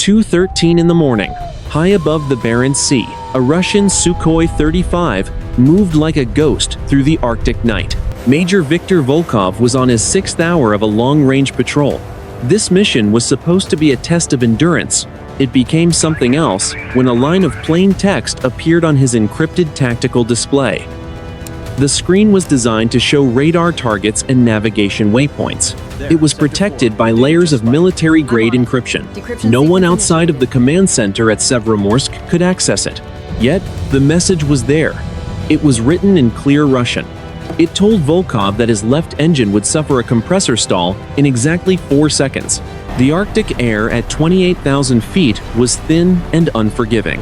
2:13 in the morning. High above the Barents Sea, a Russian Su-35 moved like a ghost through the Arctic night. Major Viktor Volkov was on his 6th hour of a long-range patrol. This mission was supposed to be a test of endurance. It became something else when a line of plain text appeared on his encrypted tactical display. The screen was designed to show radar targets and navigation waypoints. It was protected by layers of military-grade encryption. No one outside of the command center at Severomorsk could access it. Yet, the message was there. It was written in clear Russian. It told Volkov that his left engine would suffer a compressor stall in exactly 4 seconds. The Arctic air at 28,000 feet was thin and unforgiving.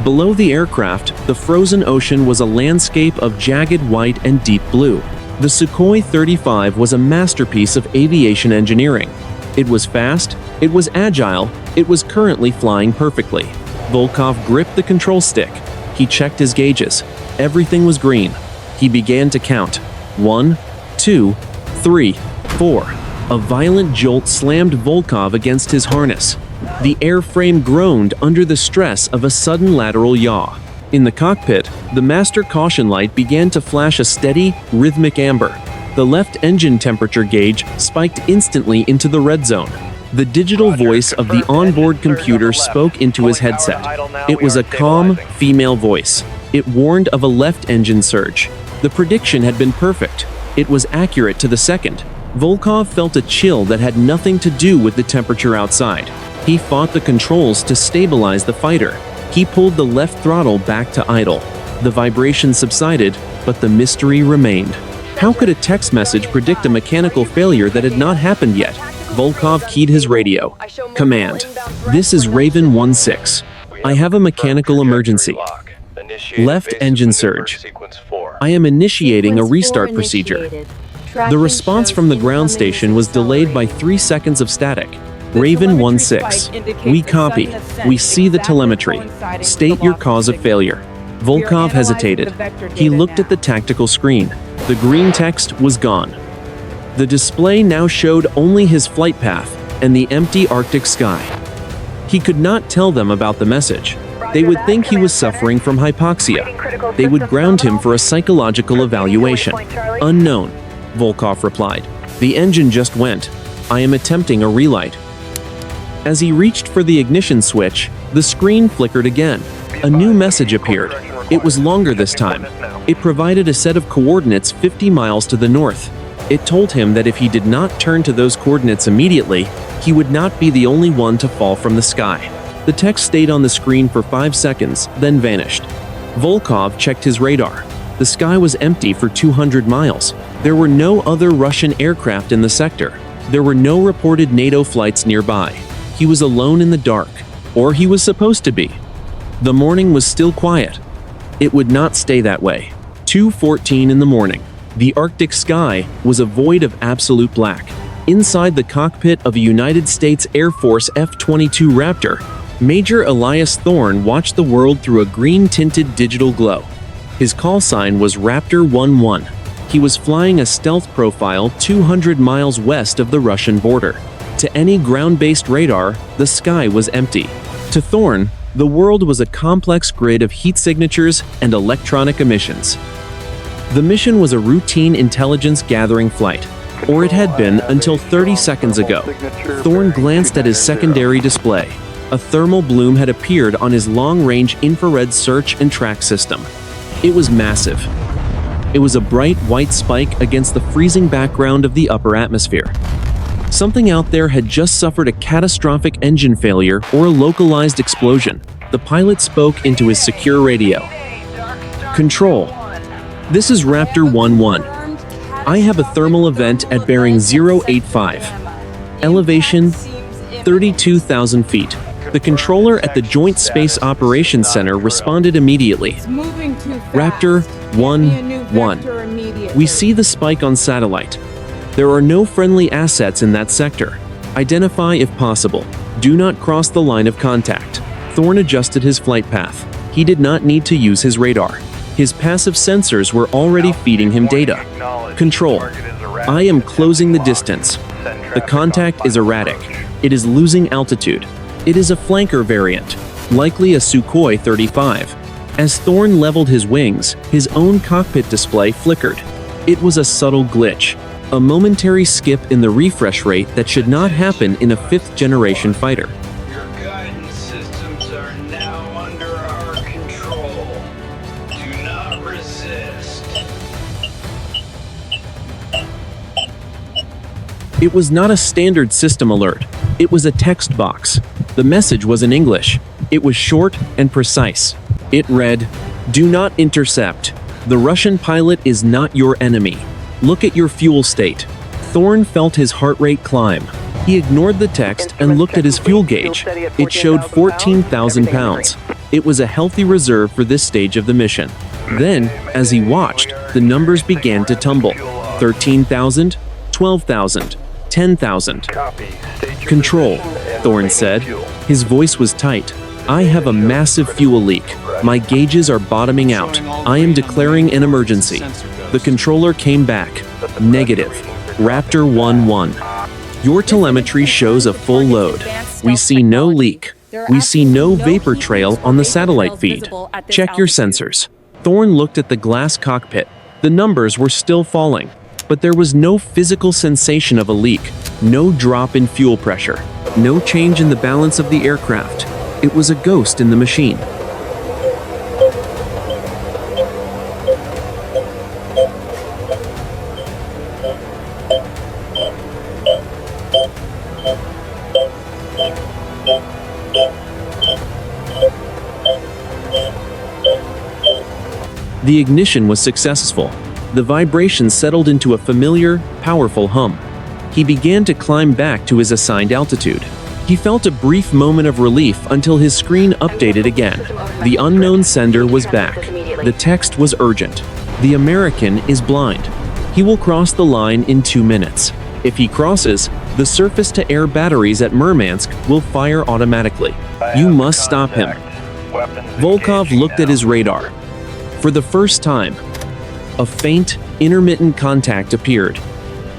Below the aircraft, the frozen ocean was a landscape of jagged white and deep blue. The Su-35 was a masterpiece of aviation engineering. It was fast, it was agile, it was currently flying perfectly. Volkov gripped the control stick. He checked his gauges. Everything was green. He began to count. 1, 2, 3, 4. A violent jolt slammed Volkov against his harness. The airframe groaned under the stress of a sudden lateral yaw. In the cockpit, the master caution light began to flash a steady, rhythmic amber. The left engine temperature gauge spiked instantly into the red zone. The digital voice of the onboard computer spoke into his headset. It was a calm, female voice. It warned of a left engine surge. The prediction had been perfect. It was accurate to the second. Volkov felt a chill that had nothing to do with the temperature outside. He fought the controls to stabilize the fighter. He pulled the left throttle back to idle. The vibration subsided, but the mystery remained. How could a text message predict a mechanical failure that had not happened yet? Volkov keyed his radio. Command. This is Raven 1-6. I have a mechanical emergency. Left engine surge. I am initiating a restart procedure. The response from the ground station was delayed by 3 seconds of static. Raven 1-6. We copy. We see the telemetry. State your cause of failure. Volkov hesitated. He looked at the tactical screen. The green text was gone. The display now showed only his flight path and the empty Arctic sky. He could not tell them about the message. They would think he was suffering from hypoxia. They would ground him for a psychological evaluation. Unknown, Volkov replied. The engine just went. I am attempting a relight. As he reached for the ignition switch, the screen flickered again. A new message appeared. It was longer this time. It provided a set of coordinates 50 miles to the north. It told him that if he did not turn to those coordinates immediately, he would not be the only one to fall from the sky. The text stayed on the screen for 5 seconds, then vanished. Volkov checked his radar. The sky was empty for 200 miles. There were no other Russian aircraft in the sector. There were no reported NATO flights nearby. He was alone in the dark, or he was supposed to be. The morning was still quiet. It would not stay that way. 2:14 in the morning. The Arctic sky was a void of absolute black. Inside the cockpit of a United States Air Force F-22 Raptor, Major Elias Thorne watched the world through a green-tinted digital glow. His call sign was Raptor 1-1. He was flying a stealth profile 200 miles west of the Russian border. To any ground-based radar, the sky was empty. To Thorne, the world was a complex grid of heat signatures and electronic emissions. The mission was a routine intelligence-gathering flight, or it had been until 30 seconds ago. Thorne glanced at his secondary display. A thermal bloom had appeared on his long-range infrared search and track system. It was massive. It was a bright white spike against the freezing background of the upper atmosphere. Something out there had just suffered a catastrophic engine failure or a localized explosion. The pilot spoke into his secure radio. Control. This is Raptor 1-1. I have a thermal event at bearing 085. Elevation 32,000 feet. The controller at the Joint Space Operations Center responded immediately. Raptor 1-1. We see the spike on satellite. There are no friendly assets in that sector. Identify if possible. Do not cross the line of contact. Thorne adjusted his flight path. He did not need to use his radar. His passive sensors were already feeding him data. Control. I am closing the distance. The contact is erratic. It is losing altitude. It is a flanker variant, likely a Sukhoi 35. As Thorne leveled his wings, his own cockpit display flickered. It was a subtle glitch, a momentary skip in the refresh rate that should not happen in a 5th-generation fighter. Your guidance systems are now under our control. Do not resist. It was not a standard system alert. It was a text box. The message was in English. It was short and precise. It read, "Do not intercept. The Russian pilot is not your enemy. Look at your fuel state." Thorne felt his heart rate climb. He ignored the text and looked at his fuel gauge. It showed 14,000 pounds. It was a healthy reserve for this stage of the mission. Then, as he watched, the numbers began to tumble. 13,000, 12,000, 10,000. "Control," Thorne said. His voice was tight. "I have a massive fuel leak. My gauges are bottoming out. I am declaring an emergency." The controller came back. "Negative. Raptor 1-1. Your telemetry shows a full load. We see no leak. We see no vapor trail on the satellite feed. Check your sensors." Thorne looked at the glass cockpit. The numbers were still falling, but there was no physical sensation of a leak, no drop in fuel pressure, no change in the balance of the aircraft. It was a ghost in the machine. The ignition was successful. The vibration settled into a familiar, powerful hum. He began to climb back to his assigned altitude. He felt a brief moment of relief until his screen updated again. The unknown sender was back. The text was urgent. "The American is blind. He will cross the line in 2 minutes. If he crosses, the surface-to-air batteries at Murmansk will fire automatically. You must stop him." Volkov looked at his radar. For the first time, a faint, intermittent contact appeared.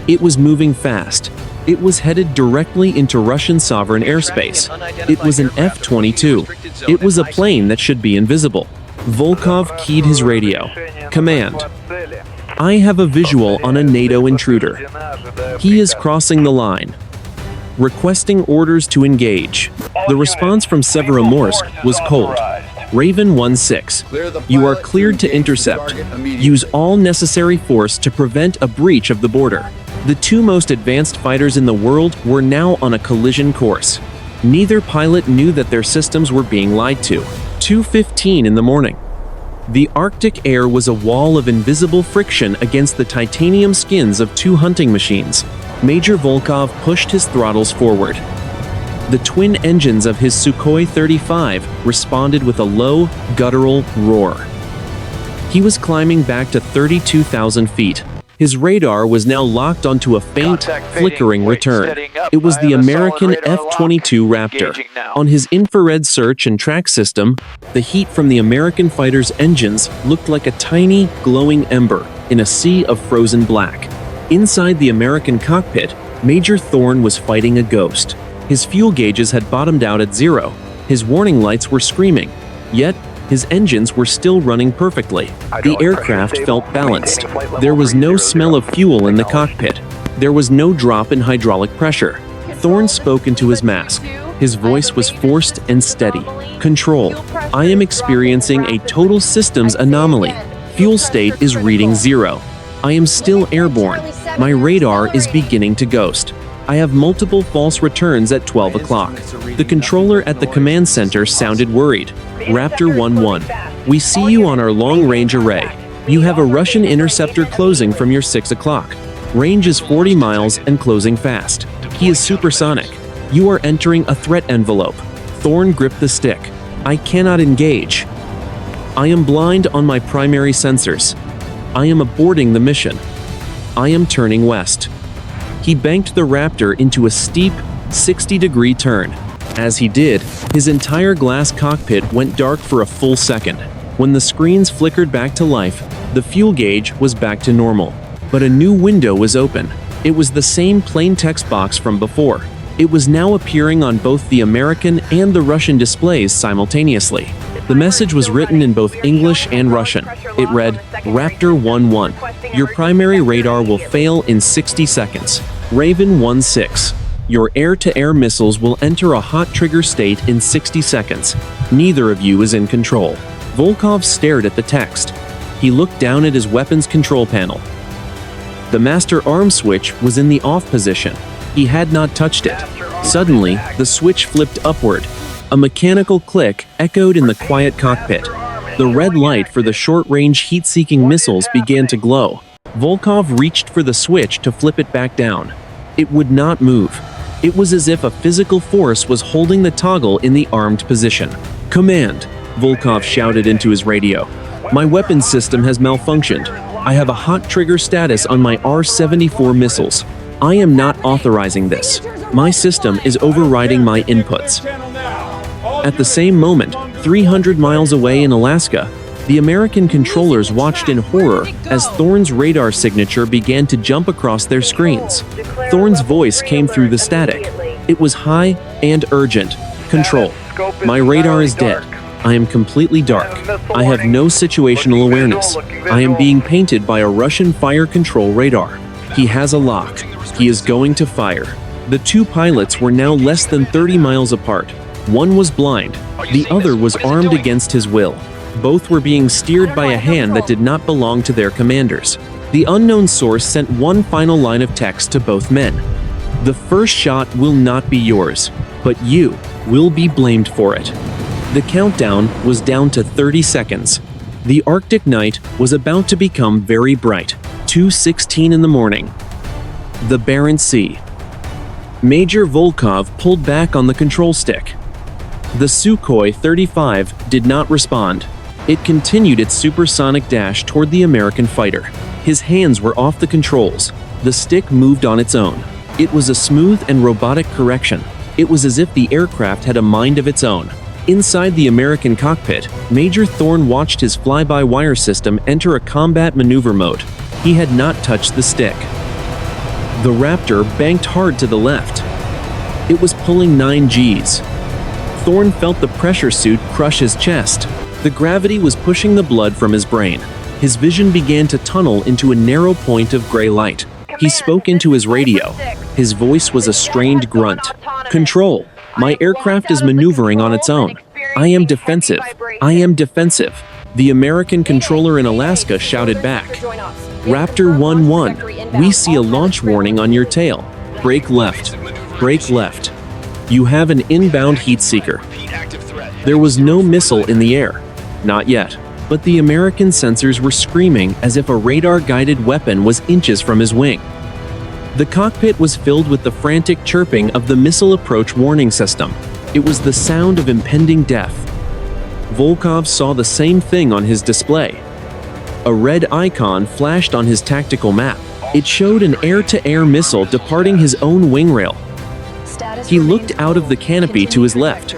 It was moving fast. It was headed directly into Russian sovereign airspace. It was an F-22. It was a plane that should be invisible. Volkov keyed his radio. "Command. I have a visual on a NATO intruder. He is crossing the line. Requesting orders to engage." The response from Severomorsk was cold. "Raven 1-6. You are cleared to intercept. Use all necessary force to prevent a breach of the border." The two most advanced fighters in the world were now on a collision course. Neither pilot knew that their systems were being lied to. 2:15 in the morning. The Arctic air was a wall of invisible friction against the titanium skins of 2 hunting machines. Major Volkov pushed his throttles forward. The twin engines of his Sukhoi 35 responded with a low, guttural roar. He was climbing back to 32,000 feet. His radar was now locked onto a faint, flickering return. It was the American F-22 Raptor. On his infrared search and track system, the heat from the American fighter's engines looked like a tiny, glowing ember in a sea of frozen black. Inside the American cockpit, Major Thorne was fighting a ghost. His fuel gauges had bottomed out at 0. His warning lights were screaming. Yet, his engines were still running perfectly. The aircraft felt balanced. There was no smell of fuel in the cockpit. There was no drop in hydraulic pressure. Thorne spoke into his mask. His voice was forced and steady. "Control. I am experiencing a total systems anomaly. Fuel state is reading 0. I am still airborne. My radar is beginning to ghost. I have multiple false returns at 12 o'clock. The controller at the command center sounded worried. "Raptor 1-1. We see you on our long-range array. You have a Russian interceptor closing from your 6 o'clock. Range is 40 miles and closing fast. He is supersonic. You are entering a threat envelope." Thorne gripped the stick. "I cannot engage. I am blind on my primary sensors. I am aborting the mission. I am turning west." He banked the Raptor into a steep, 60-degree turn. As he did, his entire glass cockpit went dark for a full second. When the screens flickered back to life, the fuel gauge was back to normal. But a new window was open. It was the same plain text box from before. It was now appearing on both the American and the Russian displays simultaneously. The message was written in both English and Russian. It read, Raptor 1-1. Your primary radar will fail in 60 seconds. Raven 1-6. Your air-to-air missiles will enter a hot trigger state in 60 seconds. Neither of you is in control. Volkov stared at the text. He looked down at his weapons control panel. The master arm switch was in the off position. He had not touched it. Suddenly, the switch flipped upward. A mechanical click echoed in the quiet cockpit. The red light for the short-range heat-seeking missiles began to glow. Volkov reached for the switch to flip it back down. It would not move. It was as if a physical force was holding the toggle in the armed position. Command, Volkov shouted into his radio. My weapons system has malfunctioned. I have a hot trigger status on my R-74 missiles. I am not authorizing this. My system is overriding my inputs. At the same moment, 300 miles away in Alaska, the American controllers watched in horror as Thorne's radar signature began to jump across their screens. Thorne's voice came through the static. It was high and urgent. Control. My radar is dead. I am completely dark. I have no situational awareness. I am being painted by a Russian fire control radar. He has a lock. He is going to fire. The two pilots were now less than 30 miles apart. One was blind. The other was armed against his will. Both were being steered by a hand that did not belong to their commanders. The unknown source sent one final line of text to both men. The first shot will not be yours, but you will be blamed for it. The countdown was down to 30 seconds. The Arctic night was about to become very bright. 2:16 in the morning. The Barents Sea. Major Volkov pulled back on the control stick. The Su-35 did not respond. It continued its supersonic dash toward the American fighter. His hands were off the controls. The stick moved on its own. It was a smooth and robotic correction. It was as if the aircraft had a mind of its own. Inside the American cockpit, Major Thorne watched his fly-by-wire system enter a combat maneuver mode. He had not touched the stick. The Raptor banked hard to the left. It was pulling 9 Gs. Thorne felt the pressure suit crush his chest. The gravity was pushing the blood from his brain. His vision began to tunnel into a narrow point of gray light. He spoke into his radio. His voice was a strained grunt. Control. My aircraft is maneuvering on its own. I am defensive. I am defensive. The American controller in Alaska shouted back. Raptor 1-1, we see a launch warning on your tail. Brake left. Brake left. You have an inbound heat seeker. There was no missile in the air. Not yet. But the American sensors were screaming as if a radar-guided weapon was inches from his wing. The cockpit was filled with the frantic chirping of the missile approach warning system. It was the sound of impending death. Volkov saw the same thing on his display. A red icon flashed on his tactical map. It showed an air-to-air missile departing his own wing rail. He looked out of the canopy to his left.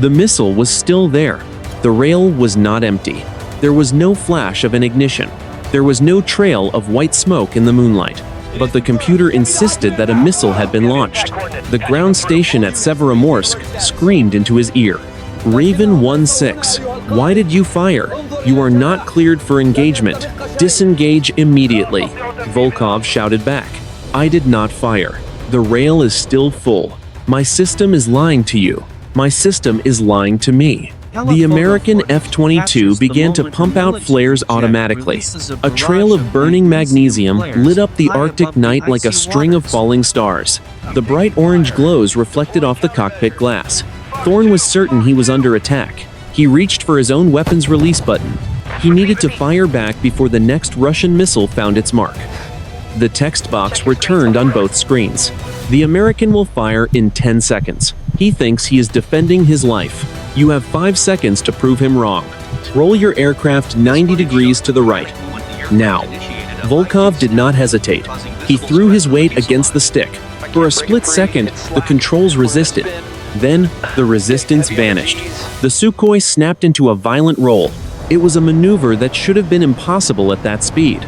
The missile was still there. The rail was not empty. There was no flash of an ignition. There was no trail of white smoke in the moonlight. But the computer insisted that a missile had been launched. The ground station at Severomorsk screamed into his ear. Raven 1-6, why did you fire? You are not cleared for engagement. Disengage immediately. Volkov shouted back. I did not fire. The rail is still full. My system is lying to you. My system is lying to me. The American F-22 began to pump out flares automatically. A trail of burning magnesium lit up the Arctic night like a string of falling stars. The bright orange glows reflected off the cockpit glass. Thorne was certain he was under attack. He reached for his own weapons release button. He needed to fire back before the next Russian missile found its mark. The text box returned on both screens. The American will fire in 10 seconds. He thinks he is defending his life. You have 5 seconds to prove him wrong. Roll your aircraft 90 degrees to the right. Now. Volkov did not hesitate. He threw his weight against the stick. For a split second, the controls resisted. Then, the resistance vanished. The Sukhoi snapped into a violent roll. It was a maneuver that should have been impossible at that speed.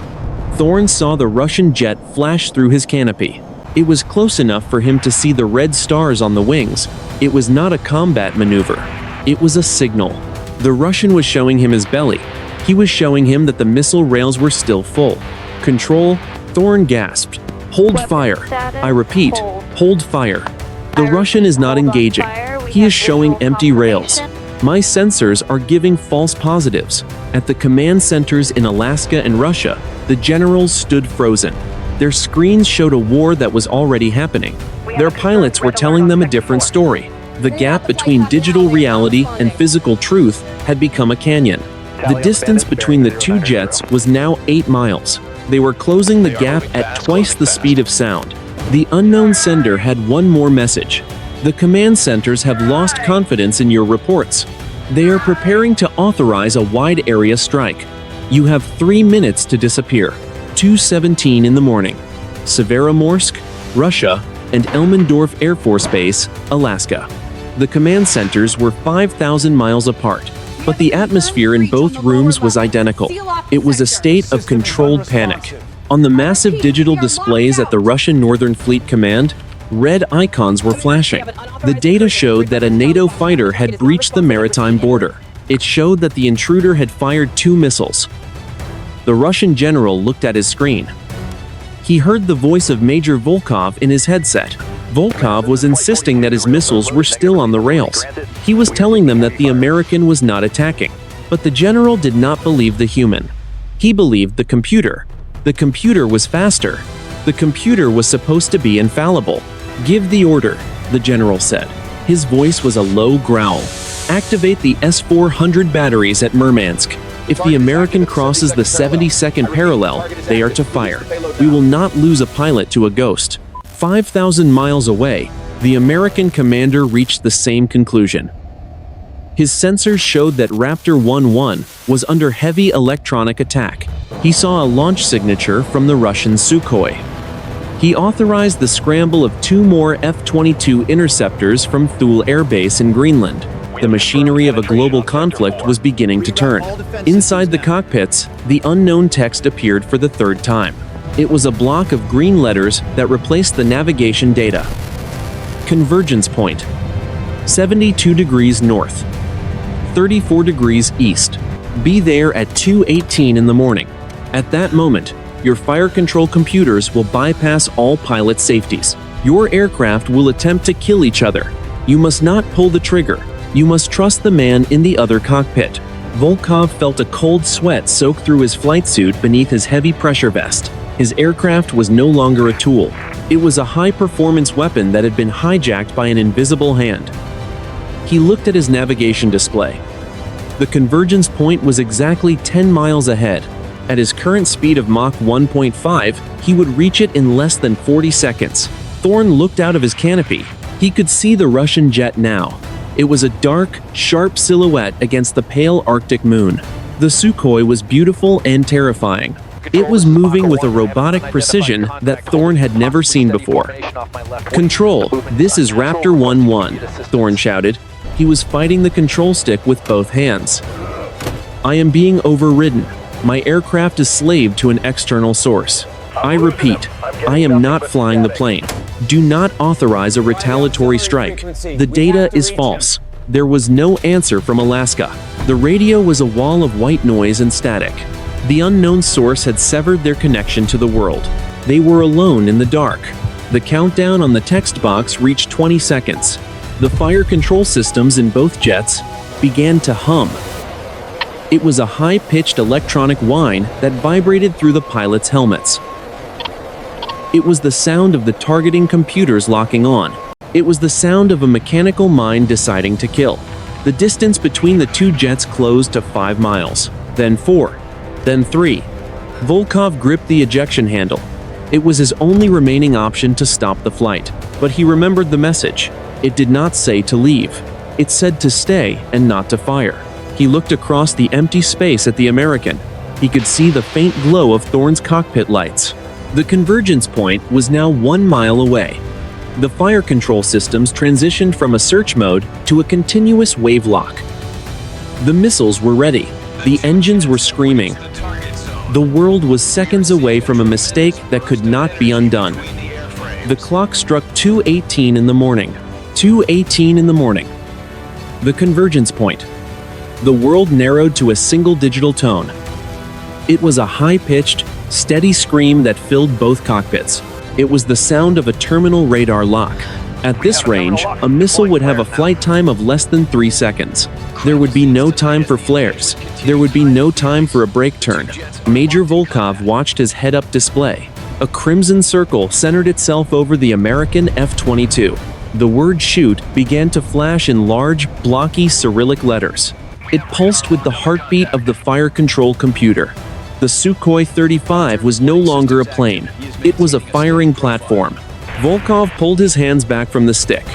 Thorne saw the Russian jet flash through his canopy. It was close enough for him to see the red stars on the wings. It was not a combat maneuver. It was a signal. The Russian was showing him his belly. He was showing him that the missile rails were still full. Control, Thorne gasped. Hold fire. I repeat, hold fire. The Russian is not engaging. He is showing empty rails. My sensors are giving false positives. At the command centers in Alaska and Russia, the generals stood frozen. Their screens showed a war that was already happening. Their pilots were telling them a different story. The gap between digital reality and physical truth had become a canyon. The distance between the two jets was now 8 miles. They were closing the gap at twice the speed of sound. The unknown sender had one more message. The command centers have lost confidence in your reports. They are preparing to authorize a wide area strike. You have 3 minutes to disappear. 2:17 in the morning. Severomorsk, Russia, and Elmendorf Air Force Base, Alaska. The command centers were 5,000 miles apart, but the atmosphere in both rooms was identical. It was a state of controlled panic. On the massive digital displays at the Russian Northern Fleet Command, red icons were flashing. The data showed that a NATO fighter had breached the maritime border. It showed that the intruder had fired 2 missiles. The Russian general looked at his screen. He heard the voice of Major Volkov in his headset. Volkov was insisting that his missiles were still on the rails. He was telling them that the American was not attacking. But the general did not believe the human. He believed the computer. The computer was faster. The computer was supposed to be infallible. Give the order, the general said. His voice was a low growl. Activate the S-400 batteries at Murmansk. If the American crosses the 72nd parallel, they are to fire. We will not lose a pilot to a ghost. 5,000 miles away, the American commander reached the same conclusion. His sensors showed that Raptor 1-1 was under heavy electronic attack. He saw a launch signature from the Russian Sukhoi. He authorized the scramble of 2 more F-22 interceptors from Thule Air Base in Greenland. The machinery of a global conflict was beginning to turn. Inside the cockpits, the unknown text appeared for the 3rd time. It was a block of green letters that replaced the navigation data. Convergence point. 72 degrees north. 34 degrees east. Be there at 2:18 in the morning. At that moment, your fire control computers will bypass all pilot safeties. Your aircraft will attempt to kill each other. You must not pull the trigger. You must trust the man in the other cockpit. Volkov felt a cold sweat soak through his flight suit beneath his heavy pressure vest. His aircraft was no longer a tool. It was a high-performance weapon that had been hijacked by an invisible hand. He looked at his navigation display. The convergence point was exactly 10 miles ahead. At his current speed of Mach 1.5, he would reach it in less than 40 seconds. Thorne looked out of his canopy. He could see the Russian jet now. It was a dark, sharp silhouette against the pale Arctic moon. The Sukhoi was beautiful and terrifying. It was moving with a robotic precision that Thorne had never seen before. Control, this is Raptor 1-1, Thorne shouted. He was fighting the control stick with both hands. I am being overridden. My aircraft is slave to an external source. I repeat, I am not flying the plane. Do not authorize a retaliatory strike. The data is false. There was no answer from Alaska. The radio was a wall of white noise and static. The unknown source had severed their connection to the world. They were alone in the dark. The countdown on the text box reached 20 seconds. The fire control systems in both jets began to hum. It was a high-pitched electronic whine that vibrated through the pilots' helmets. It was the sound of the targeting computers locking on. It was the sound of a mechanical mind deciding to kill. The distance between the two jets closed to 5 miles, then 4, then 3. Volkov gripped the ejection handle. It was his only remaining option to stop the flight, but he remembered the message. It did not say to leave. It said to stay and not to fire. He looked across the empty space at the American. He could see the faint glow of Thorne's cockpit lights. The convergence point was now 1 mile away. The fire control systems transitioned from a search mode to a continuous wave lock. The missiles were ready. The engines were screaming. The world was seconds away from a mistake that could not be undone. The clock struck 2:18 in the morning. 2:18 in the morning. The convergence point. The world narrowed to a single digital tone. It was a high-pitched, steady scream that filled both cockpits. It was the sound of a terminal radar lock. At this range, a missile would have a flight time of less than 3 seconds. There would be no time for flares. There would be no time for a brake turn. Major Volkov watched his head-up display. A crimson circle centered itself over the American F-22. The word "shoot" began to flash in large, blocky Cyrillic letters. It pulsed with the heartbeat of the fire control computer. The Su-35 was no longer a plane. It was a firing platform. Volkov pulled his hands back from the stick.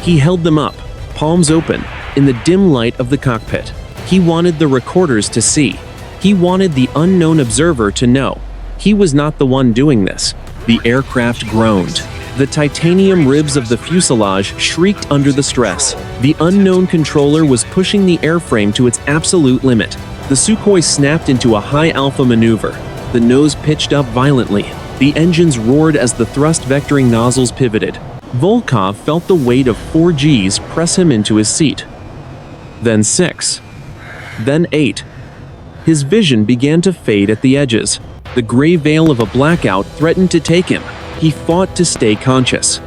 He held them up, palms open, in the dim light of the cockpit. He wanted the recorders to see. He wanted the unknown observer to know. He was not the one doing this. The aircraft groaned. The titanium ribs of the fuselage shrieked under the stress. The unknown controller was pushing the airframe to its absolute limit. The Sukhoi snapped into a high-alpha maneuver. The nose pitched up violently. The engines roared as the thrust vectoring nozzles pivoted. Volkov felt the weight of 4 Gs press him into his seat. Then 6. Then 8. His vision began to fade at the edges. The gray veil of a blackout threatened to take him. He fought to stay conscious.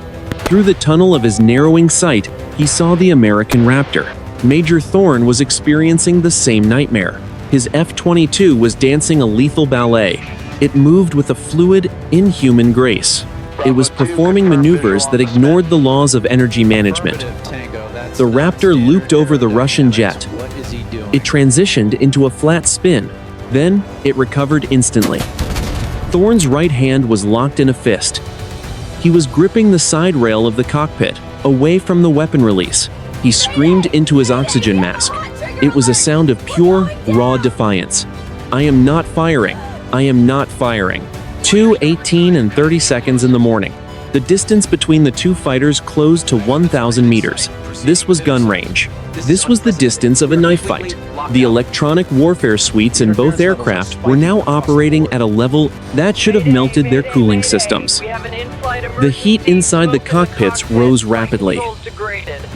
Through the tunnel of his narrowing sight, he saw the American Raptor. Major Thorne was experiencing the same nightmare. His F-22 was dancing a lethal ballet. It moved with a fluid, inhuman grace. It was performing maneuvers that ignored the laws of energy management. The Raptor looped over the Russian jet. It transitioned into a flat spin. Then, it recovered instantly. Thorne's right hand was locked in a fist. He was gripping the side rail of the cockpit, away from the weapon release. He screamed into his oxygen mask. It was a sound of pure, raw defiance. "I am not firing. I am not firing." 2:18 and 30 seconds in the morning. The distance between the two fighters closed to 1,000 meters. This was gun range. This was the distance of a knife fight. The electronic warfare suites in both aircraft were now operating at a level that should have melted their cooling systems. The heat inside the cockpits rose rapidly.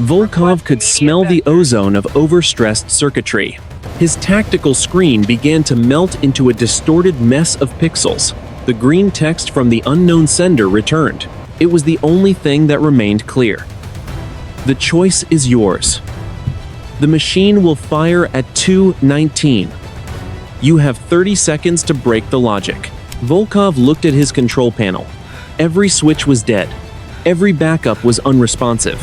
Volkov could smell the ozone of overstressed circuitry. His tactical screen began to melt into a distorted mess of pixels. The green text from the unknown sender returned. It was the only thing that remained clear. The choice is yours. The machine will fire at 2:19. You have 30 seconds to break the logic. Volkov looked at his control panel. Every switch was dead. Every backup was unresponsive.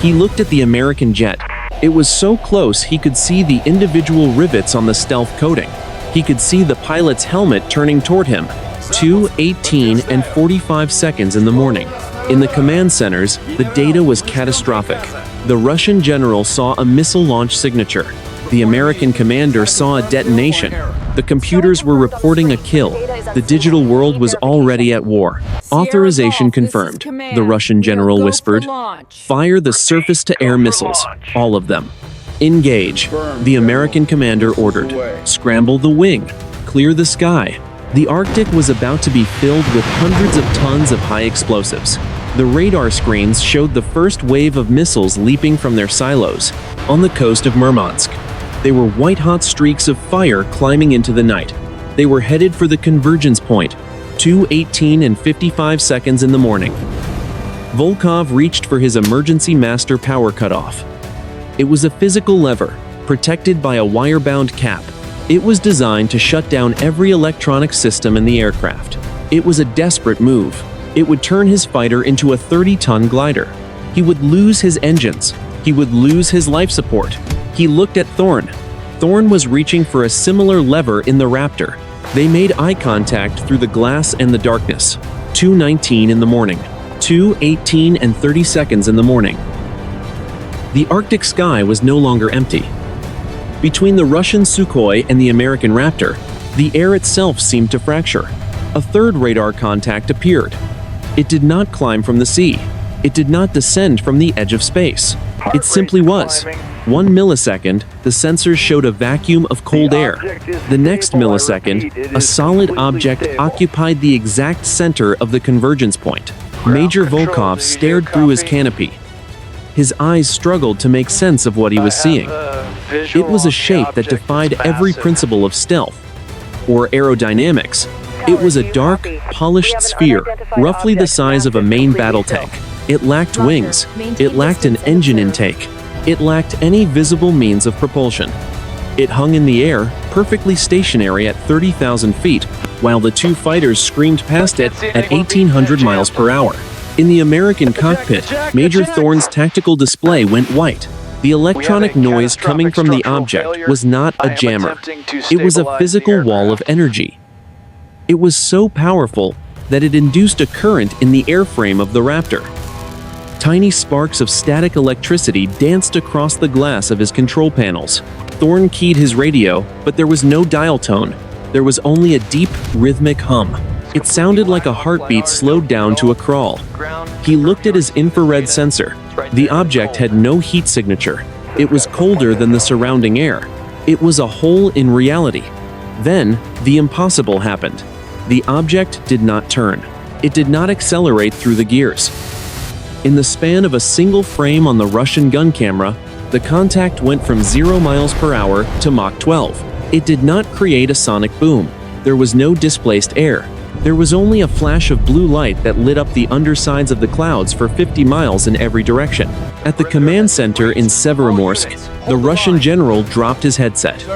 He looked at the American jet. It was so close he could see the individual rivets on the stealth coating. He could see the pilot's helmet turning toward him. 2:18 and 45 seconds in the morning. In the command centers, the data was catastrophic. The Russian general saw a missile launch signature. The American commander saw a detonation. The computers were reporting a kill. The digital world was already at war. Authorization confirmed, the Russian general whispered. Fire the surface-to-air missiles, all of them. Engage, the American commander ordered. Scramble the wing. Clear the sky. The Arctic was about to be filled with hundreds of tons of high explosives. The radar screens showed the first wave of missiles leaping from their silos on the coast of Murmansk. They were white-hot streaks of fire climbing into the night. They were headed for the convergence point, 2:18 and 55 seconds in the morning. Volkov reached for his emergency master power cutoff. It was a physical lever, protected by a wire-bound cap. It was designed to shut down every electronic system in the aircraft. It was a desperate move. It would turn his fighter into a 30-ton glider. He would lose his engines. He would lose his life support. He looked at Thorne. Thorne was reaching for a similar lever in the Raptor. They made eye contact through the glass and the darkness. 2:19 in the morning. 2:18 and 30 seconds in the morning. The Arctic sky was no longer empty. Between the Russian Sukhoi and the American Raptor, the air itself seemed to fracture. A third radar contact appeared. It did not climb from the sea. It did not descend from the edge of space. It simply was. 1 millisecond, the sensors showed a vacuum of cold air. The next millisecond, a solid object occupied the exact center of the convergence point. Major Volkov stared through his canopy. His eyes struggled to make sense of what he was seeing. It was a shape that defied every principle of stealth or aerodynamics. It was a dark, polished sphere, roughly the size of a main battle tank. It lacked wings. It lacked an engine intake. It lacked any visible means of propulsion. It hung in the air, perfectly stationary at 30,000 feet, while the two fighters screamed past it at 1,800 miles per hour. In the American cockpit, Major Thorne's tactical display went white. The electronic noise coming from the object was not a jammer. It was a physical wall of energy. It was so powerful that it induced a current in the airframe of the Raptor. Tiny sparks of static electricity danced across the glass of his control panels. Thorne keyed his radio, but there was no dial tone. There was only a deep, rhythmic hum. It sounded like a heartbeat slowed down to a crawl. He looked at his infrared sensor. The object had no heat signature. It was colder than the surrounding air. It was a hole in reality. Then, the impossible happened. The object did not turn. It did not accelerate through the gears. In the span of a single frame on the Russian gun camera, the contact went from 0 miles per hour to Mach 12. It did not create a sonic boom. There was no displaced air. There was only a flash of blue light that lit up the undersides of the clouds for 50 miles in every direction. At the command center in Severomorsk, the Russian general dropped his headset.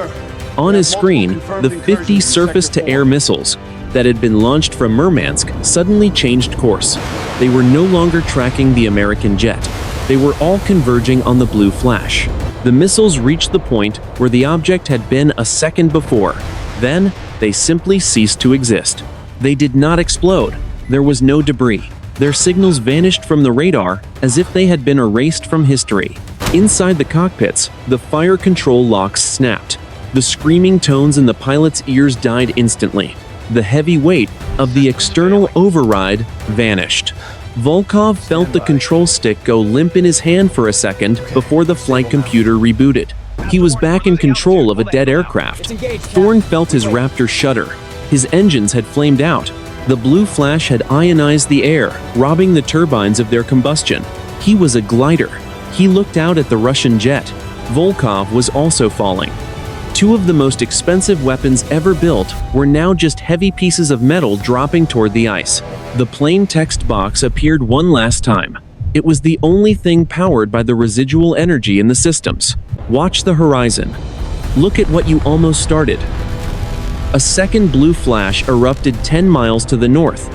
On his screen, the 50 surface-to-air missiles that had been launched from Murmansk suddenly changed course. They were no longer tracking the American jet. They were all converging on the blue flash. The missiles reached the point where the object had been a second before. Then, they simply ceased to exist. They did not explode. There was no debris. Their signals vanished from the radar as if they had been erased from history. Inside the cockpits, the fire control locks snapped. The screaming tones in the pilot's ears died instantly. The heavy weight of the external override vanished. Volkov felt the control stick go limp in his hand for a second before the flight computer rebooted. He was back in control of a dead aircraft. Thorne felt his Raptor shudder. His engines had flamed out. The blue flash had ionized the air, robbing the turbines of their combustion. He was a glider. He looked out at the Russian jet. Volkov was also falling. Two of the most expensive weapons ever built were now just heavy pieces of metal dropping toward the ice. The plain text box appeared one last time. It was the only thing powered by the residual energy in the systems. Watch the horizon. Look at what you almost started. A second blue flash erupted 10 miles to the north.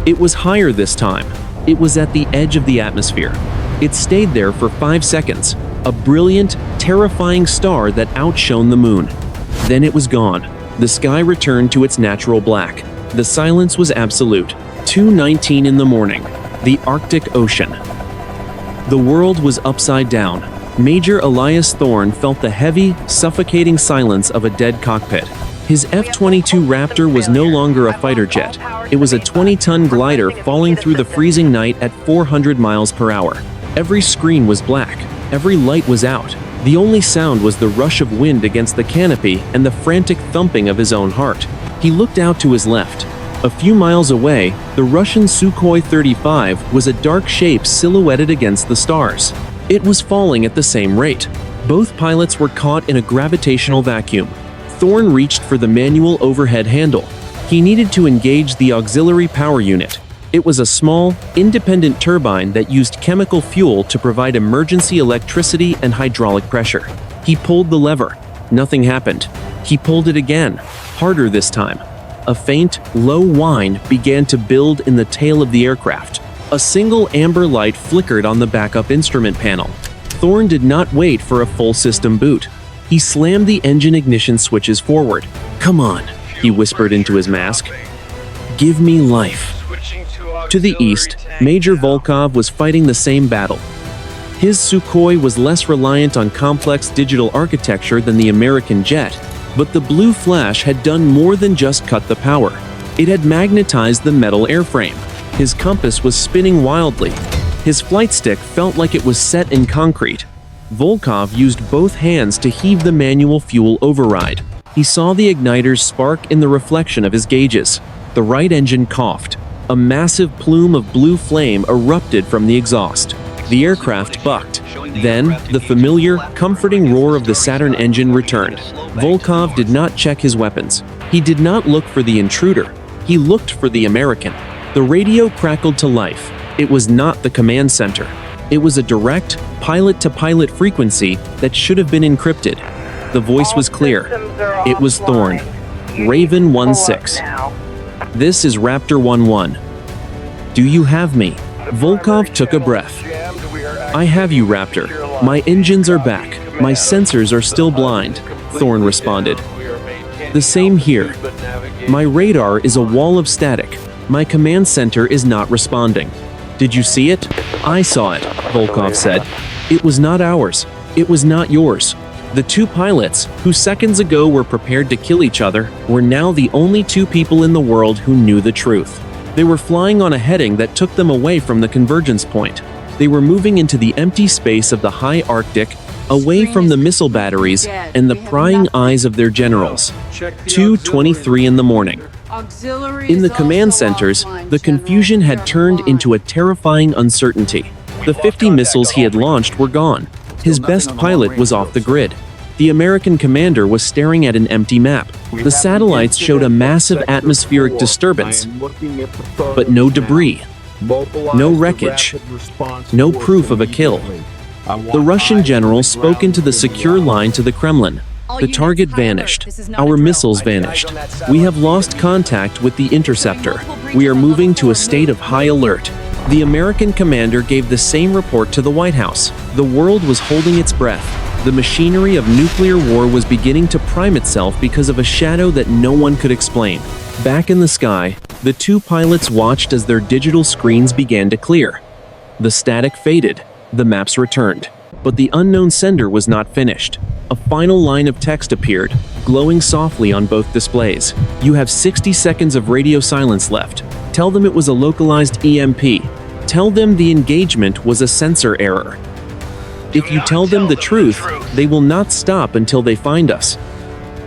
It was higher this time. It was at the edge of the atmosphere. It stayed there for 5 seconds. A brilliant, terrifying star that outshone the moon. Then it was gone. The sky returned to its natural black. The silence was absolute. 2:19 in the morning. The Arctic Ocean. The world was upside down. Major Elias Thorne felt the heavy, suffocating silence of a dead cockpit. His F-22 Raptor was no longer a fighter jet. It was a 20-ton glider falling through the freezing night at 400 miles per hour. Every screen was black. Every light was out. The only sound was the rush of wind against the canopy and the frantic thumping of his own heart. He looked out to his left. A few miles away, the Russian Su-35 was a dark shape silhouetted against the stars. It was falling at the same rate. Both pilots were caught in a gravitational vacuum. Thorne reached for the manual overhead handle. He needed to engage the auxiliary power unit. It was a small, independent turbine that used chemical fuel to provide emergency electricity and hydraulic pressure. He pulled the lever. Nothing happened. He pulled it again, harder this time. A faint, low whine began to build in the tail of the aircraft. A single amber light flickered on the backup instrument panel. Thorne did not wait for a full system boot. He slammed the engine ignition switches forward. "Come on," he whispered into his mask. "Give me life." To the east, Major Volkov was fighting the same battle. His Sukhoi was less reliant on complex digital architecture than the American jet, but the blue flash had done more than just cut the power. It had magnetized the metal airframe. His compass was spinning wildly. His flight stick felt like it was set in concrete. Volkov used both hands to heave the manual fuel override. He saw the igniters spark in the reflection of his gauges. The right engine coughed. A massive plume of blue flame erupted from the exhaust. The aircraft bucked. Then, the familiar, comforting roar of the Saturn engine returned. Volkov did not check his weapons. He did not look for the intruder. He looked for the American. The radio crackled to life. It was not the command center. It was a direct, pilot-to-pilot frequency that should have been encrypted. The voice was clear. It was Thorne. Raven 1-6. This is Raptor 1-1. Do you have me? Volkov took a breath. I have you, Raptor. My engines are back. My sensors are still blind, Thorne responded. The same here. My radar is a wall of static. My command center is not responding. Did you see it? I saw it, Volkov said. It was not ours. It was not yours. The two pilots, who seconds ago were prepared to kill each other, were now the only two people in the world who knew the truth. They were flying on a heading that took them away from the convergence point. They were moving into the empty space of the high Arctic, away from the missile batteries and the prying eyes of their generals. 2:23 in the morning. In the command centers, the confusion had turned into a terrifying uncertainty. The 50 missiles he had launched were gone. His best pilot was off the grid. The American commander was staring at an empty map. The satellites showed a massive atmospheric disturbance, but no debris, no wreckage, no proof of a kill. The Russian general spoke into the secure line to the Kremlin. The target vanished. Our missiles vanished. We have lost contact with the interceptor. We are moving to a state of high alert. The American commander gave the same report to the White House. The world was holding its breath. The machinery of nuclear war was beginning to prime itself because of a shadow that no one could explain. Back in the sky, the two pilots watched as their digital screens began to clear. The static faded. The maps returned. But the unknown sender was not finished. A final line of text appeared, glowing softly on both displays. You have 60 seconds of radio silence left. Tell them it was a localized EMP. Tell them the engagement was a sensor error. If you tell them the truth, they will not stop until they find us.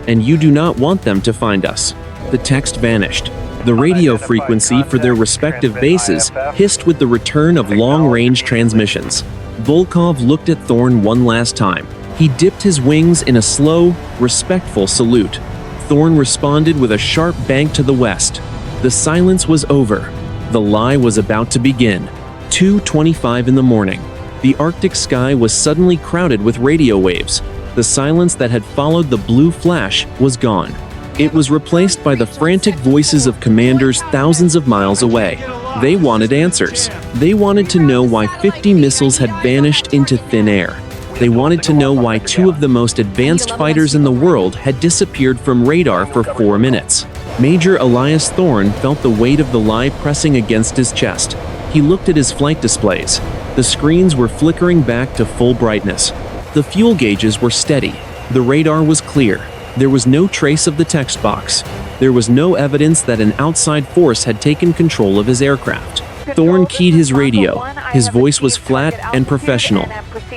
And you do not want them to find us. The text vanished. The radio frequency for their respective bases hissed with the return of long-range transmissions. Volkov looked at Thorne one last time. He dipped his wings in a slow, respectful salute. Thorne responded with a sharp bank to the west. The silence was over. The lie was about to begin. 2:25 in the morning. The Arctic sky was suddenly crowded with radio waves. The silence that had followed the blue flash was gone. It was replaced by the frantic voices of commanders thousands of miles away. They wanted answers. They wanted to know why 50 missiles had vanished into thin air. They wanted to know why two of the most advanced fighters in the world had disappeared from radar for 4 minutes. Major Elias Thorne felt the weight of the lie pressing against his chest. He looked at his flight displays. The screens were flickering back to full brightness. The fuel gauges were steady. The radar was clear. There was no trace of the text box. There was no evidence that an outside force had taken control of his aircraft. Thorne keyed his radio. His voice was flat and professional.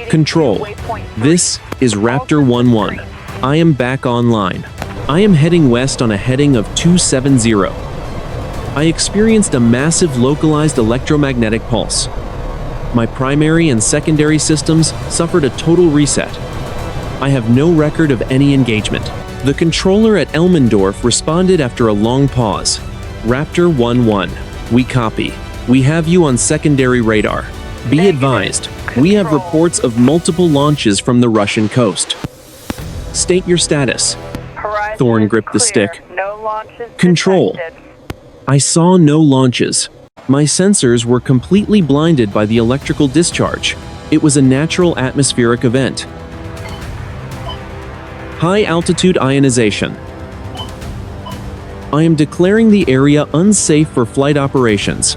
Control. This is Raptor 1-1. I am back online. I am heading west on a heading of 270. I experienced a massive localized electromagnetic pulse. My primary and secondary systems suffered a total reset. I have no record of any engagement. The controller at Elmendorf responded after a long pause. Raptor 1-1. We copy. We have you on secondary radar. Be advised, we have reports of multiple launches from the Russian coast. State your status. Thorne gripped the stick. Control. I saw no launches. My sensors were completely blinded by the electrical discharge. It was a natural atmospheric event. High-altitude ionization. I am declaring the area unsafe for flight operations.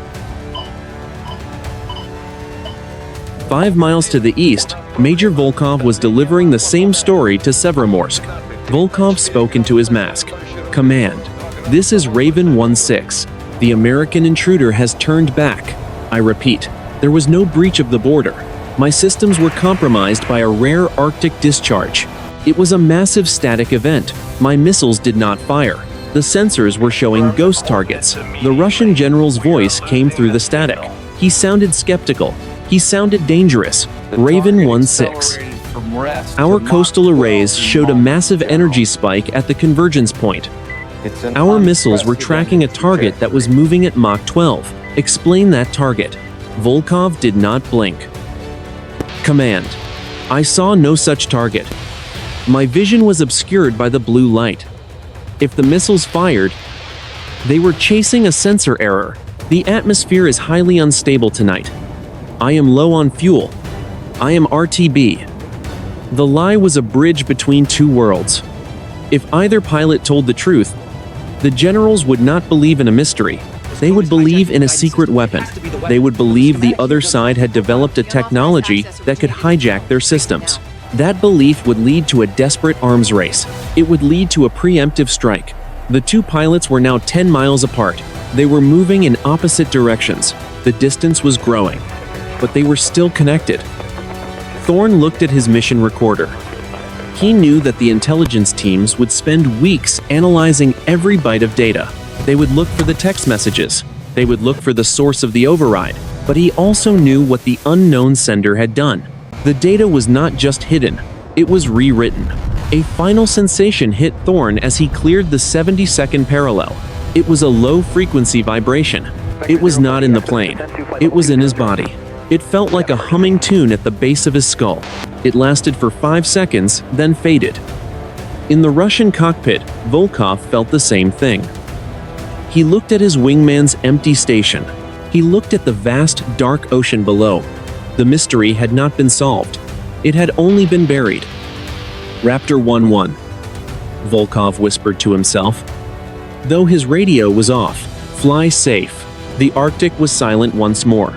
5 miles to the east, Major Volkov was delivering the same story to Severomorsk. Volkov spoke into his mask. Command. This is Raven 1-6. The American intruder has turned back. I repeat, there was no breach of the border. My systems were compromised by a rare Arctic discharge. It was a massive static event. My missiles did not fire. The sensors were showing ghost targets. The Russian general's voice came through the static. He sounded skeptical. He sounded dangerous. Raven 1-6. Our coastal arrays showed a massive energy spike at the convergence point. Our missiles were tracking a target that was moving at Mach 12. Explain that target. Volkov did not blink. Command. I saw no such target. My vision was obscured by the blue light. If the missiles fired, they were chasing a sensor error. The atmosphere is highly unstable tonight. I am low on fuel. I am RTB. The lie was a bridge between two worlds. If either pilot told the truth, the generals would not believe in a mystery. They would believe in a secret weapon. They would believe the other side had developed a technology that could hijack their systems. That belief would lead to a desperate arms race. It would lead to a preemptive strike. The two pilots were now 10 miles apart. They were moving in opposite directions. The distance was growing, but they were still connected. Thorne looked at his mission recorder. He knew that the intelligence teams would spend weeks analyzing every byte of data. They would look for the text messages. They would look for the source of the override. But he also knew what the unknown sender had done. The data was not just hidden, it was rewritten. A final sensation hit Thorne as he cleared the 70-second parallel. It was a low-frequency vibration. It was not in the plane. It was in his body. It felt like a humming tune at the base of his skull. It lasted for 5 seconds, then faded. In the Russian cockpit, Volkov felt the same thing. He looked at his wingman's empty station. He looked at the vast, dark ocean below. The mystery had not been solved. It had only been buried. Raptor 1-1. Volkov whispered to himself. Though his radio was off, fly safe. The Arctic was silent once more.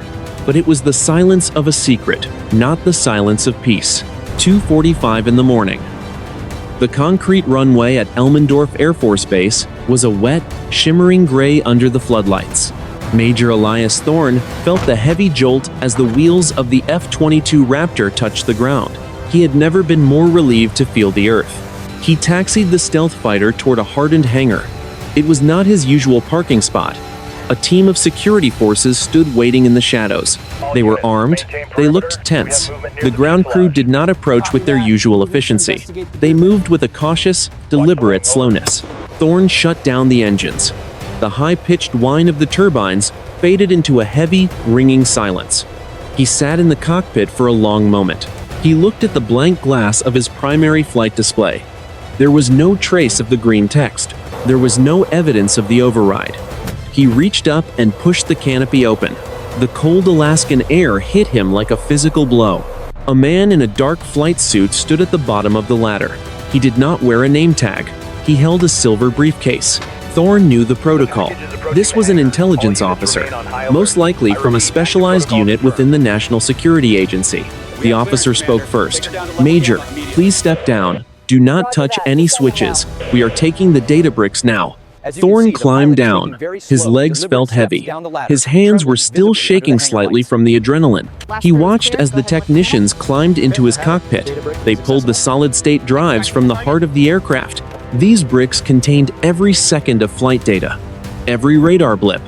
But it was the silence of a secret, not the silence of peace. 2:45 in the morning. The concrete runway at Elmendorf Air Force Base was a wet, shimmering gray under the floodlights. Major Elias Thorne felt the heavy jolt as the wheels of the F-22 Raptor touched the ground. He had never been more relieved to feel the earth. He taxied the stealth fighter toward a hardened hangar. It was not his usual parking spot. A team of security forces stood waiting in the shadows. They were armed. They looked tense. The ground crew did not approach with their usual efficiency. They moved with a cautious, deliberate slowness. Thorne shut down the engines. The high-pitched whine of the turbines faded into a heavy, ringing silence. He sat in the cockpit for a long moment. He looked at the blank glass of his primary flight display. There was no trace of the green text. There was no evidence of the override. He reached up and pushed the canopy open. The cold Alaskan air hit him like a physical blow. A man in a dark flight suit stood at the bottom of the ladder. He did not wear a name tag. He held a silver briefcase. Thorne knew the protocol. This was an intelligence officer, most likely from a specialized unit within the National Security Agency. The officer spoke first. "Major, please step down. Do not touch any switches. We are taking the data bricks now." Thorne climbed down. His legs felt heavy. His hands were still shaking slightly from the adrenaline. He watched as the technicians climbed into his cockpit. They pulled the solid-state drives from the heart of the aircraft. These bricks contained every second of flight data, every radar blip,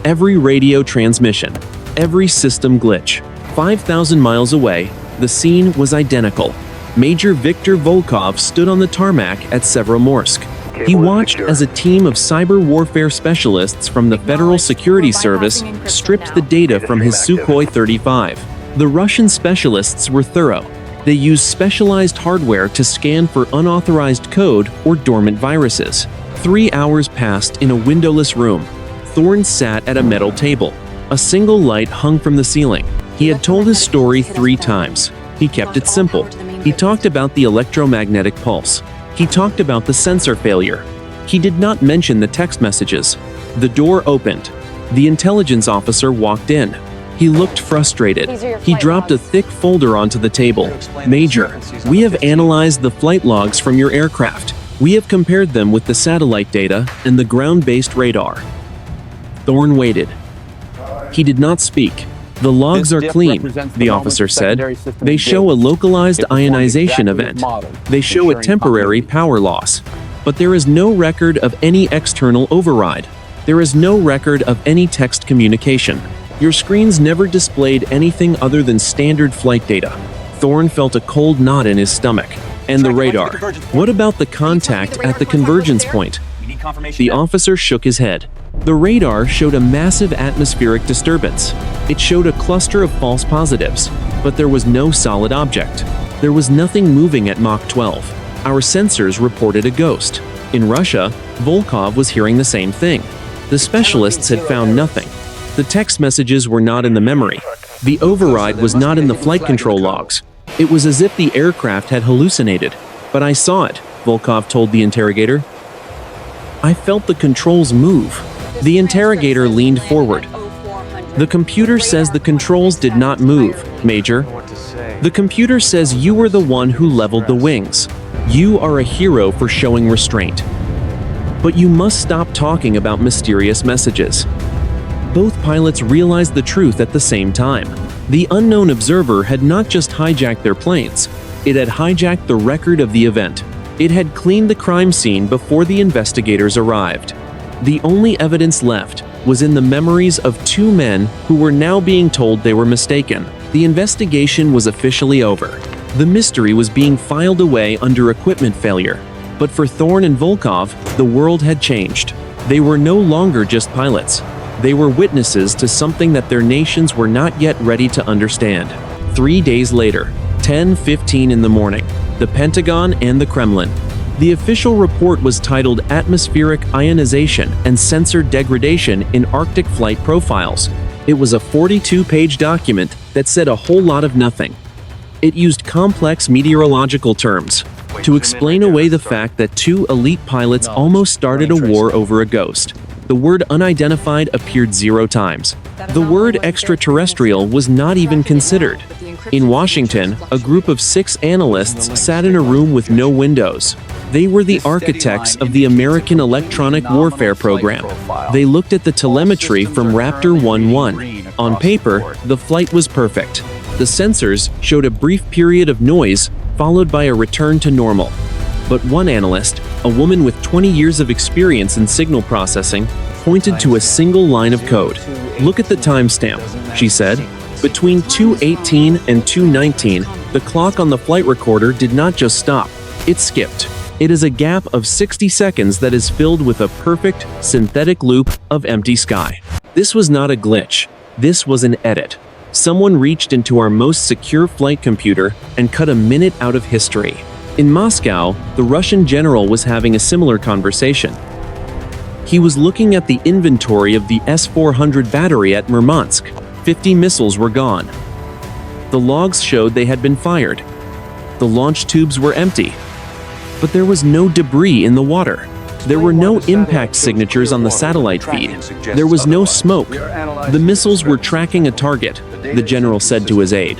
every radio transmission, every system glitch. 5,000 miles away, the scene was identical. Major Viktor Volkov stood on the tarmac at Severomorsk. He watched as a team of cyber warfare specialists from the Federal Security Service stripped the data from his Su-35. The Russian specialists were thorough. They used specialized hardware to scan for unauthorized code or dormant viruses. 3 hours passed in a windowless room. Thorne sat at a metal table. A single light hung from the ceiling. He had told his story 3 times. He kept it simple. He talked about the electromagnetic pulse. He talked about the sensor failure. He did not mention the text messages. The door opened. The intelligence officer walked in. He looked frustrated. He dropped a thick folder onto the table. "Major, we have analyzed the flight logs from your aircraft. We have compared them with the satellite data and the ground-based radar." Thorne waited. He did not speak. "The logs are clean," the officer said. "They show a localized ionization event. They show a temporary power loss. But there is no record of any external override. There is no record of any text communication. Your screens never displayed anything other than standard flight data. Thorne felt a cold knot in his stomach. And the radar. What about the contact at the convergence point? The officer shook his head. The radar showed a massive atmospheric disturbance. It showed a cluster of false positives, but there was no solid object. There was nothing moving at Mach 12. Our sensors reported a ghost. In Russia, Volkov was hearing the same thing. The specialists had found nothing. The text messages were not in the memory. The override was not in the flight control logs. It was as if the aircraft had hallucinated. But I saw it, Volkov told the interrogator. I felt the controls move. The interrogator leaned forward. The computer says the controls did not move, Major. The computer says you were the one who leveled the wings. You are a hero for showing restraint. But you must stop talking about mysterious messages. Both pilots realized the truth at the same time. The unknown observer had not just hijacked their planes, it had hijacked the record of the event. It had cleaned the crime scene before the investigators arrived. The only evidence left was in the memories of two men who were now being told they were mistaken. The investigation was officially over. The mystery was being filed away under equipment failure. But for Thorne and Volkov, the world had changed. They were no longer just pilots. They were witnesses to something that their nations were not yet ready to understand. 3 days later, 10:15 in the morning, the Pentagon and the Kremlin. The official report was titled Atmospheric Ionization and Sensor Degradation in Arctic Flight Profiles. It was a 42-page document that said a whole lot of nothing. It used complex meteorological terms to explain away the fact that two elite pilots almost started a war over a ghost. The word unidentified appeared 0 times. The word extraterrestrial was not even considered. In Washington, a group of 6 analysts sat in a room with no windows. They were the architects of the American electronic warfare program. They looked at the telemetry from Raptor 1-1. On paper, the flight was perfect. The sensors showed a brief period of noise, followed by a return to normal. But one analyst, a woman with 20 years of experience in signal processing, pointed to a single line of code. Look at the timestamp, she said. Between 2:18 and 2:19, the clock on the flight recorder did not just stop, it skipped. It is a gap of 60 seconds that is filled with a perfect, synthetic loop of empty sky. This was not a glitch. This was an edit. Someone reached into our most secure flight computer and cut a minute out of history. In Moscow, the Russian general was having a similar conversation. He was looking at the inventory of the S-400 battery at Murmansk. 50 missiles were gone. The logs showed they had been fired. The launch tubes were empty. But there was no debris in the water. There were no impact signatures on the satellite feed. There was no smoke. The missiles were tracking a target, the general said to his aide.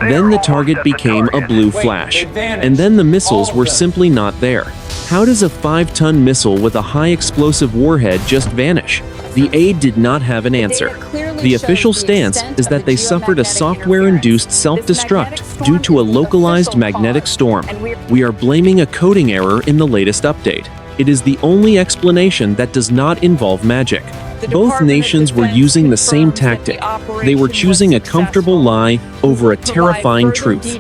Then the target became a blue flash, and then the missiles were simply not there. How does a 5-ton missile with a high explosive warhead just vanish? The aide did not have an answer. The official stance is that they suffered a software-induced self-destruct due to a localized magnetic storm. We are blaming a coding error in the latest update. It is the only explanation that does not involve magic. Both nations were using the same tactic. They were choosing a comfortable lie over a terrifying truth.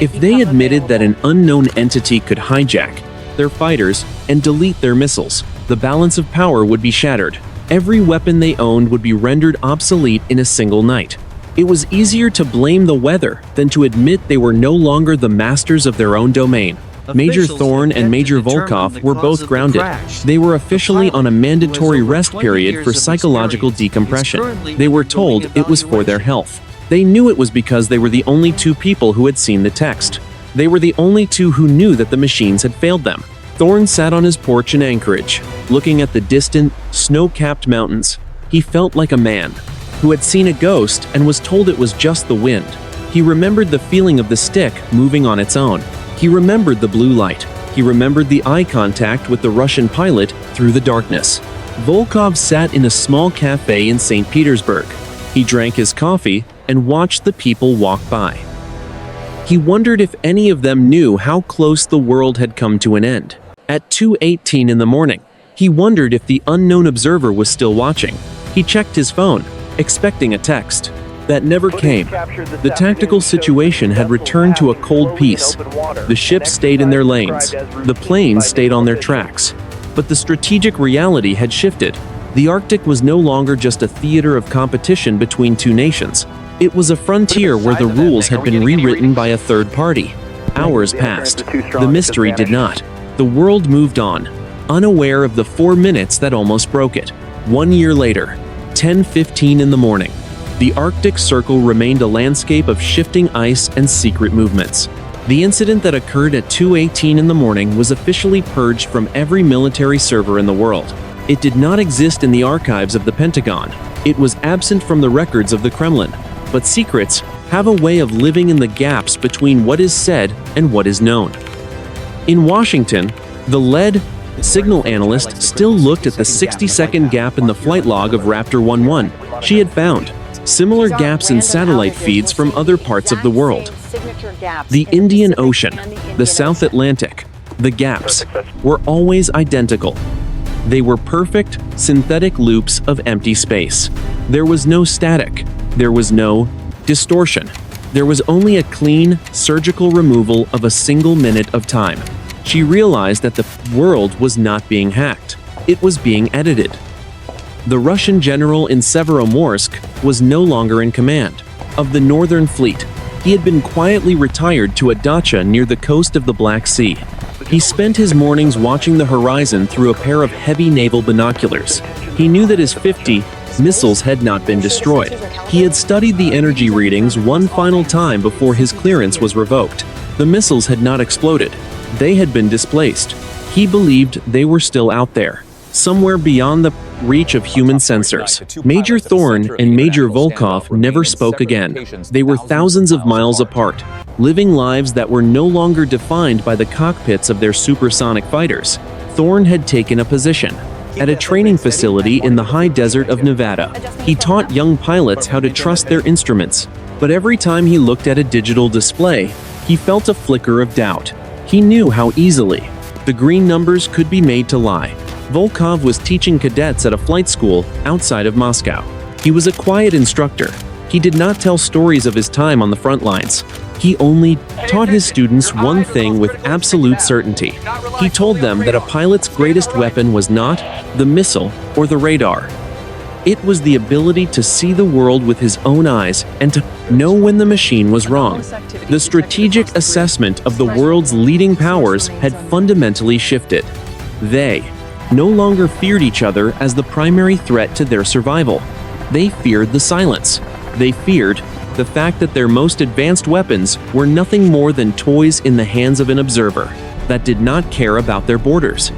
If they admitted that an unknown entity could hijack their fighters and delete their missiles, the balance of power would be shattered. Every weapon they owned would be rendered obsolete in a single night. It was easier to blame the weather than to admit they were no longer the masters of their own domain. Major Thorne and Major Volkov were both grounded. They were officially on a mandatory rest period for psychological decompression. They were told it was for their health. They knew it was because they were the only 2 people who had seen the text. They were the only 2 who knew that the machines had failed them. Thorne sat on his porch in Anchorage, looking at the distant, snow-capped mountains. He felt like a man who had seen a ghost and was told it was just the wind. He remembered the feeling of the stick moving on its own. He remembered the blue light. He remembered the eye contact with the Russian pilot through the darkness. Volkov sat in a small cafe in St. Petersburg. He drank his coffee and watched the people walk by. He wondered if any of them knew how close the world had come to an end. At 2:18 in the morning, he wondered if the unknown observer was still watching. He checked his phone, expecting a text. That never came. The tactical situation had returned to a cold peace. The ships stayed in their lanes. The planes stayed on their tracks. But the strategic reality had shifted. The Arctic was no longer just a theater of competition between two nations. It was a frontier where the rules had been rewritten by a third party. Hours passed. The mystery did not. The world moved on, unaware of the 4 minutes that almost broke it. 1 year later, 10:15 in the morning, the Arctic Circle remained a landscape of shifting ice and secret movements. The incident that occurred at 2:18 in the morning was officially purged from every military server in the world. It did not exist in the archives of the Pentagon. It was absent from the records of the Kremlin. But secrets have a way of living in the gaps between what is said and what is known. In Washington, the lead signal analyst still looked at the 60-second gap in the flight log of Raptor 11. She had found similar gaps in satellite feeds from other parts of the world. The Indian Ocean, the South Atlantic, the gaps were always identical. They were perfect, synthetic loops of empty space. There was no static. There was no distortion. There was only a clean, surgical removal of a single minute of time. She realized that the world was not being hacked. It was being edited. The Russian general in Severomorsk was no longer in command of the Northern Fleet. He had been quietly retired to a dacha near the coast of the Black Sea. He spent his mornings watching the horizon through a pair of heavy naval binoculars. He knew that his 50 missiles had not been destroyed. He had studied the energy readings one final time before his clearance was revoked. The missiles had not exploded. They had been displaced. He believed they were still out there, somewhere beyond the reach of human sensors. Major Thorne and Major Volkov never spoke again. They were thousands of miles apart, living lives that were no longer defined by the cockpits of their supersonic fighters. Thorne had taken a position at a training facility in the high desert of Nevada. He taught young pilots how to trust their instruments, but every time he looked at a digital display, he felt a flicker of doubt. He knew how easily the green numbers could be made to lie. Volkov was teaching cadets at a flight school outside of Moscow. He was a quiet instructor. He did not tell stories of his time on the front lines. He only taught his students one thing with absolute certainty. He told them that a pilot's greatest weapon was not the missile or the radar. It was the ability to see the world with his own eyes and to know when the machine was wrong. The strategic assessment of the world's leading powers had fundamentally shifted. They no longer feared each other as the primary threat to their survival. They feared the silence. They feared the fact that their most advanced weapons were nothing more than toys in the hands of an observer that did not care about their borders.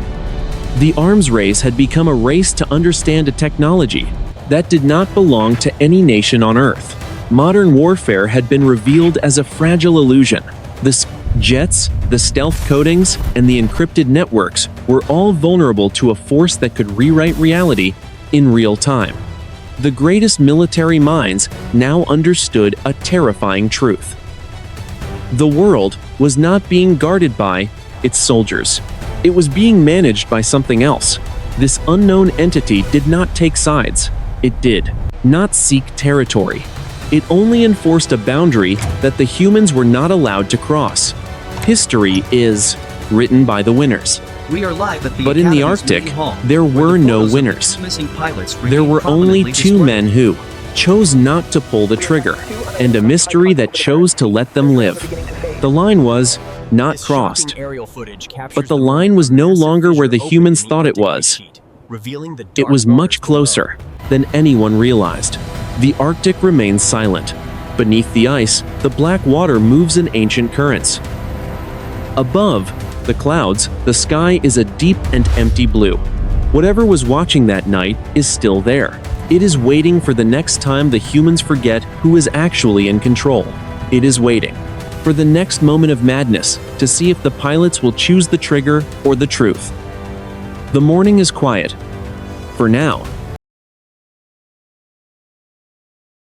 The arms race had become a race to understand a technology that did not belong to any nation on Earth. Modern warfare had been revealed as a fragile illusion. The jets, the stealth coatings, and the encrypted networks were all vulnerable to a force that could rewrite reality in real time. The greatest military minds now understood a terrifying truth. The world was not being guarded by its soldiers. It was being managed by something else. This unknown entity did not take sides. It did not seek territory. It only enforced a boundary that the humans were not allowed to cross. History is written by the winners. We are live at the But in the Arctic, there were no winners. There were only two men who chose not to pull the trigger, and a mystery that chose to let them live. The line was not crossed, but the line was no longer where the humans thought it was. It was much closer than anyone realized. The Arctic remains silent. Beneath the ice, the black water moves in ancient currents. Above the clouds, the sky is a deep and empty blue. Whatever was watching that night is still there. It is waiting for the next time the humans forget who is actually in control. It is waiting for the next moment of madness to see if the pilots will choose the trigger or the truth. The morning is quiet. For now,